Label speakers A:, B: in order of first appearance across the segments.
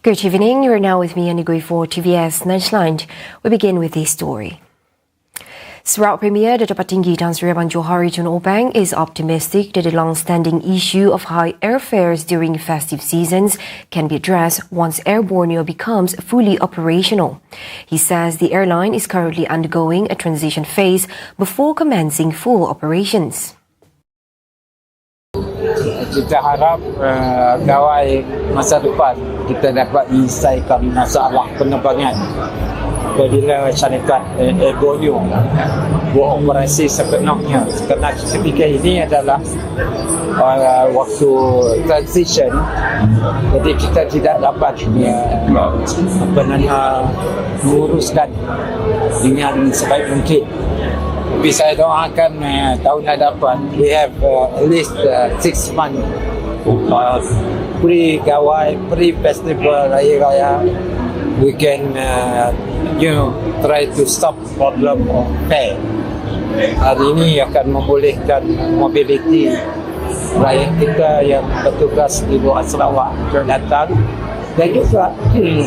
A: Good evening. You are now with me, Anigui, for TVS Nightline. We begin with this story. Sarawak Premier Dato' Patinggi Tan Sri Abang Johari Tun Opang is optimistic that the long-standing issue of high airfares during festive seasons can be addressed once Air Borneo becomes fully operational. He says the airline is currently undergoing a transition phase before commencing full operations.
B: Kita harap gawai masa depan kita dapat menyelesaikan masalah penerbangan apabila syarikat Air Borneo beroperasi sepenuhnya, kerana ketika ini adalah waktu transition, jadi kita tidak dapat menguruskan dengan sebaik mungkin. Tapi saya doakan tahun hadapan we have at least 6 months pre-festival Raya. We can try to stop problem of fare. Hari ini akan membolehkan mobiliti rakyat kita yang bertugas di luar Sarawak datang, dan juga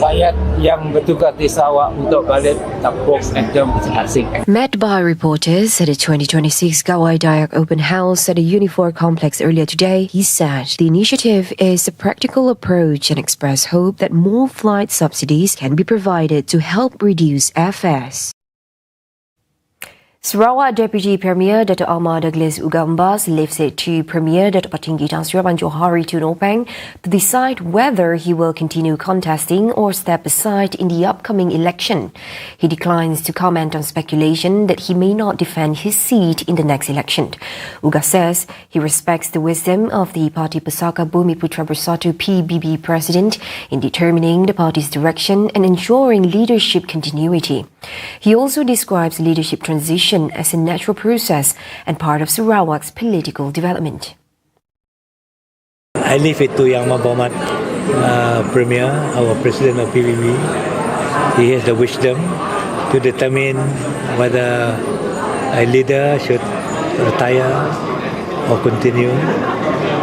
B: rakyat yang bertugas di Sarawak untuk balik kampung mereka masing-masing.
A: Met by reporters at the 2026 Gawai Dayak Open House at the Unifor Complex earlier today, he said the initiative is a practical approach and expressed hope that more flight subsidies can be provided to help reduce airfares. Sarawak Deputy Premier Dato' Alma Douglas Ugambas left it to Premier Dato' Patinggi Tan Sri Abang Johari Tun Opang to decide whether he will continue contesting or step aside in the upcoming election. He declines to comment on speculation that he may not defend his seat in the next election. Uggah says he respects the wisdom of the Parti Pesaka Bumi Putra Bersatu PBB president in determining the party's direction and ensuring leadership continuity. He also describes leadership transition as a natural process and part of Sarawak's political development.
C: I leave it to Yang Mabamat Premier, our President of PBB. He has the wisdom to determine whether a leader should retire or continue,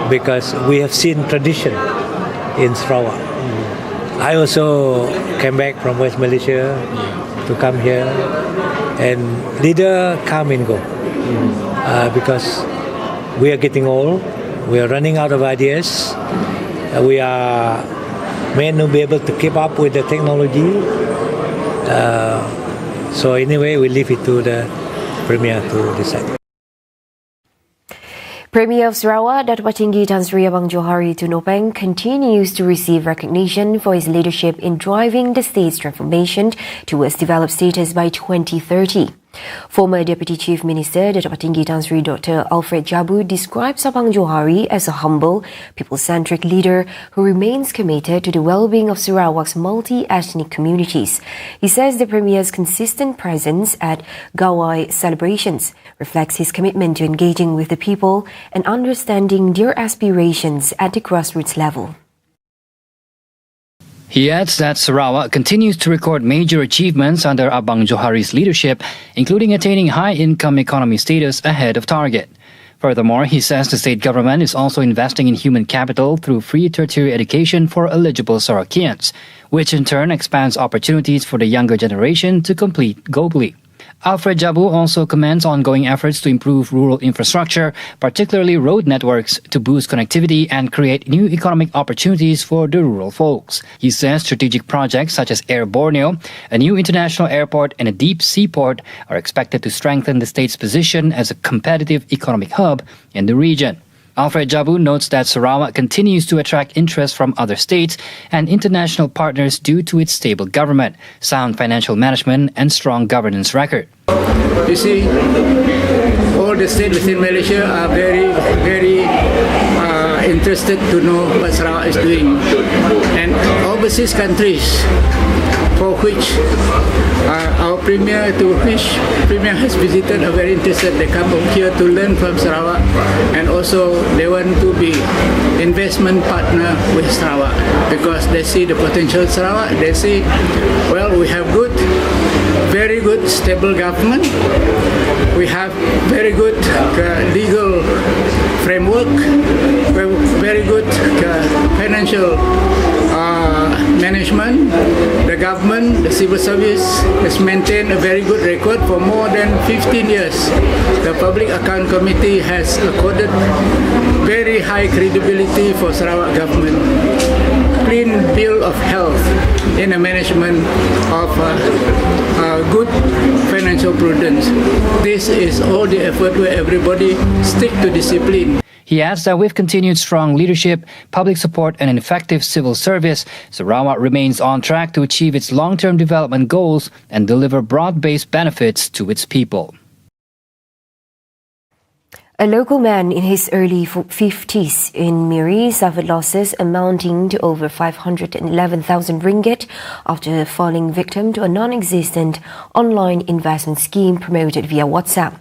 C: because we have seen tradition in Sarawak. I also came back from West Malaysia to come here, and leader come and go because we are getting old, we are running out of ideas, we are men to be able to keep up with the technology. So anyway, we leave it to the Premier to decide.
A: Premier of Sarawak Dato' Patinggi Tan Sri Abang Johari Tun Opang continues to receive recognition for his leadership in driving the state's transformation towards developed status by 2030. Former Deputy Chief Minister Dato' Patinggi Tan Sri Dr. Alfred Jabu describes Abang Johari as a humble, people-centric leader who remains committed to the well-being of Sarawak's multi-ethnic communities. He says the Premier's consistent presence at Gawai celebrations reflects his commitment to engaging with the people and understanding their aspirations at the grassroots level.
D: He adds that Sarawak continues to record major achievements under Abang Johari's leadership, including attaining high-income economy status ahead of target. Furthermore, he says the state government is also investing in human capital through free tertiary education for eligible Sarawakians, which in turn expands opportunities for the younger generation to compete globally. Alfred Jabu also comments on ongoing efforts to improve rural infrastructure, particularly road networks, to boost connectivity and create new economic opportunities for the rural folks. He says strategic projects such as Air Borneo, a new international airport and a deep seaport are expected to strengthen the state's position as a competitive economic hub in the region. Alfred Jabu notes that Sarawak continues to attract interest from other states and international partners due to its stable government, sound financial management and strong governance record.
E: You see, all the states within Malaysia are very interested to know what Sarawak is doing. And overseas countries for which our Premier has visited are very interested. They come up here to learn from Sarawak, and also they want to be investment partner with Sarawak because they see the potential of Sarawak. They see, well, we have very good stable government. We have very good legal framework, very good financial management, the government, the civil service has maintained a very good record for more than 15 years. The Public Account Committee has accorded very high credibility for Sarawak government. Clean bill of health in the management of good financial prudence. This is all the effort where everybody stick to discipline.
D: He adds that with continued strong leadership, public support and an effective civil service, Sarawak remains on track to achieve its long-term development goals and deliver broad-based benefits to its people.
A: A local man in his early 50s in Miri suffered losses amounting to over 511,000 ringgit after falling victim to a non-existent online investment scheme promoted via WhatsApp.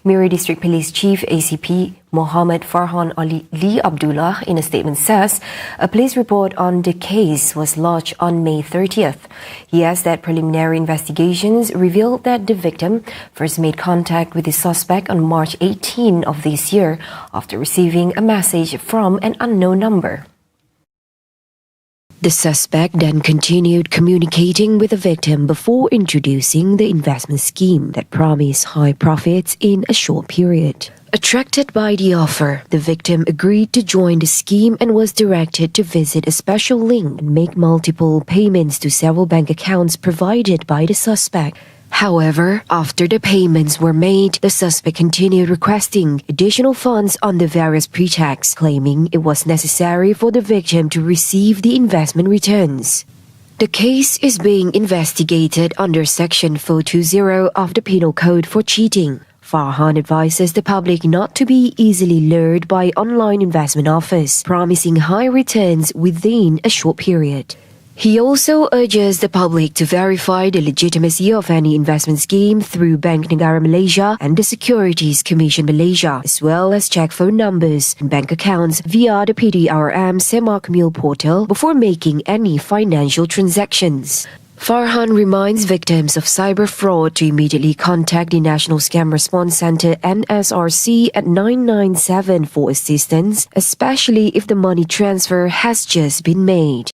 A: Miri District Police Chief ACP Mohammed Farhan Ali Abdullah in a statement says a police report on the case was lodged on May 30th. He adds that preliminary investigations revealed that the victim first made contact with the suspect on March 18 of this year after receiving a message from an unknown number. The suspect then continued communicating with the victim before introducing the investment scheme that promised high profits in a short period. Attracted by the offer, the victim agreed to join the scheme and was directed to visit a special link and make multiple payments to several bank accounts provided by the suspect. However, after the payments were made, the suspect continued requesting additional funds on the various pretexts, claiming it was necessary for the victim to receive the investment returns. The case is being investigated under Section 420 of the Penal Code for cheating. Farhan advises the public not to be easily lured by online investment offers, promising high returns within a short period. He also urges the public to verify the legitimacy of any investment scheme through Bank Negara Malaysia and the Securities Commission Malaysia, as well as check phone numbers and bank accounts via the PDRM Semak Mil portal before making any financial transactions. Farhan reminds victims of cyber fraud to immediately contact the National Scam Response Centre NSRC at 997 for assistance, especially if the money transfer has just been made.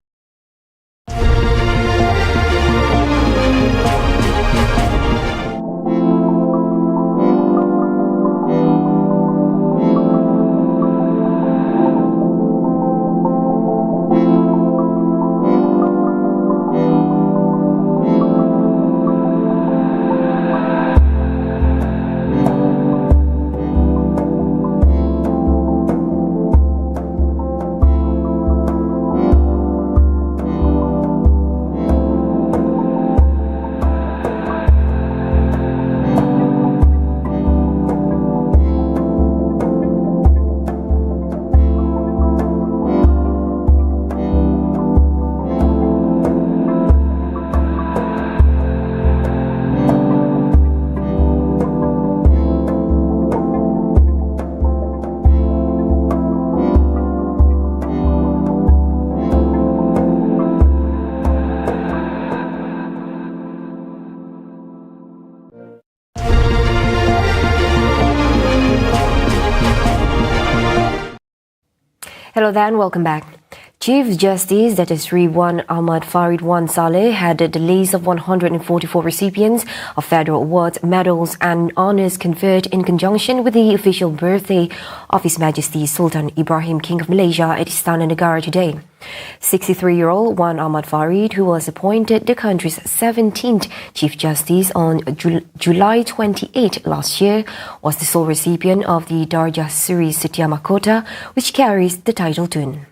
A: Hello there and welcome back. Chief Justice Dato' Sri Wan Ahmad Farid Wan Saleh had the list of 144 recipients of federal awards, medals and honours conferred in conjunction with the official birthday of His Majesty Sultan Ibrahim, King of Malaysia at Istana Negara today. 63-year-old Wan Ahmad Farid, who was appointed the country's 17th Chief Justice on July 28 last year, was the sole recipient of the Darjah Suri Setia Mahkota, which carries the title tune.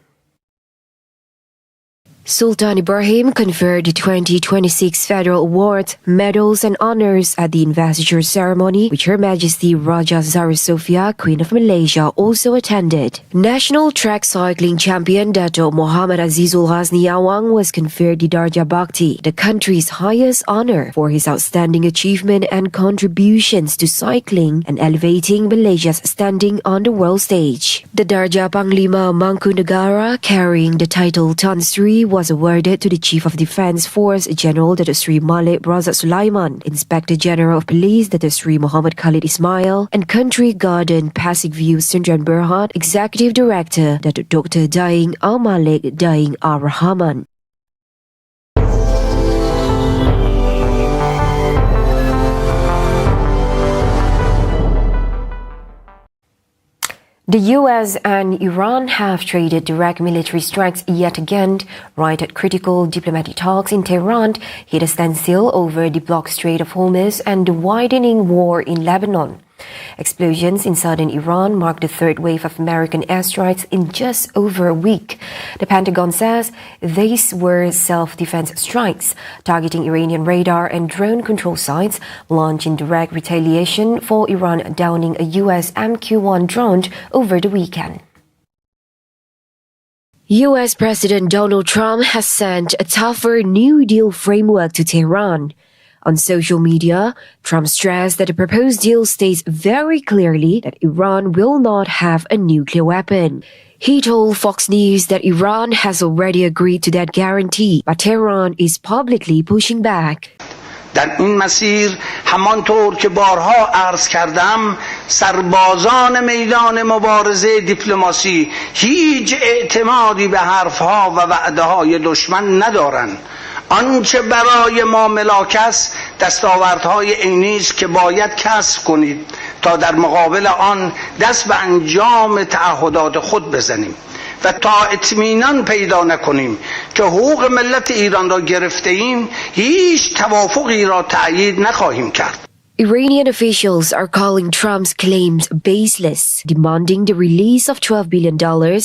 A: Sultan Ibrahim conferred the 2026 federal awards, medals and honours at the investiture ceremony, which Her Majesty Raja Zahra Sofia, Queen of Malaysia, also attended. National track cycling champion Dato' Muhammad Azizul Hazni Awang was conferred the Darjah Bhakti, the country's highest honour, for his outstanding achievement and contributions to cycling and elevating Malaysia's standing on the world stage. The Darjah Panglima Mangku Negara, carrying the title Tan Sri, was awarded to the Chief of Defence Force General Dato Sri Malik Razak Sulaiman, Inspector General of Police Dato Sri Muhammad Khalid Ismail, and Country Garden Pasig View Sundran Berhad Executive Director Dato Dr. Daing Al Malik Daing Ar Rahman. The US and Iran have traded direct military strikes yet again, right at critical diplomatic talks in Tehran hit a standstill over the blocked Strait of Hormuz and the widening war in Lebanon. Explosions in southern Iran marked the third wave of American airstrikes in just over a week. The Pentagon says these were self-defense strikes targeting Iranian radar and drone control sites, launched in direct retaliation for Iran downing a US MQ-1 drone over the weekend. US President Donald Trump has sent a tougher New Deal framework to Tehran. On social media, Trump stressed that the proposed deal states very clearly that Iran will not have a nuclear weapon. He told Fox News that Iran has already agreed to that guarantee, but Tehran is publicly pushing back.
F: در این مسیر همانطور که بارها عرض کردم سربازان میدان مبارزه دیپلماسی هیچ اعتمادی به حرفها و وعده‌های دشمن ندارند. آنچه برای ما ملاک است دستاوردهای عینی است که باید کسب کنید تا در مقابل آن دست به انجام تعهدات خود بزنیم و تا اطمینان پیدا نکنیم که حقوق ملت ایران را گرفته ایم هیچ توافقی را تأیید نخواهیم کرد.
A: Iranian officials are calling Trump's claims baseless, demanding the release of $12 billion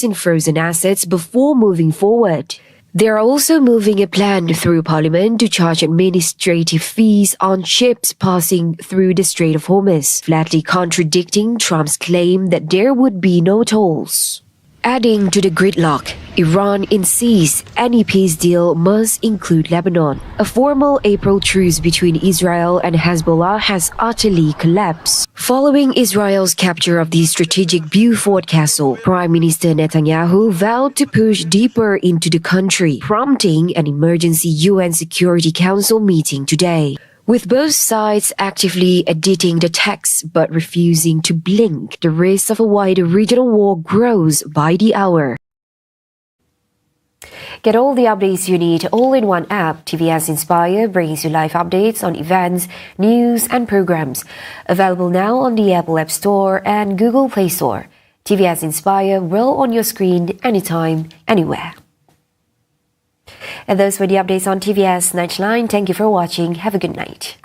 A: in frozen assets before moving forward. They are also moving a plan through Parliament to charge administrative fees on ships passing through the Strait of Hormuz, flatly contradicting Trump's claim that there would be no tolls. Adding to the gridlock, Iran insists any peace deal must include Lebanon. A formal April truce between Israel and Hezbollah has utterly collapsed. Following Israel's capture of the strategic Beaufort Castle, Prime Minister Netanyahu vowed to push deeper into the country, prompting an emergency UN Security Council meeting today. With both sides actively editing the text but refusing to blink, the risk of a wider regional war grows by the hour. Get all the updates you need all in one app. TVS Inspire brings you live updates on events, news and programs. Available now on the Apple App Store and Google Play Store. TVS Inspire will on your screen anytime, anywhere. And those were the updates on TVS Nightline. Thank you for watching. Have a good night.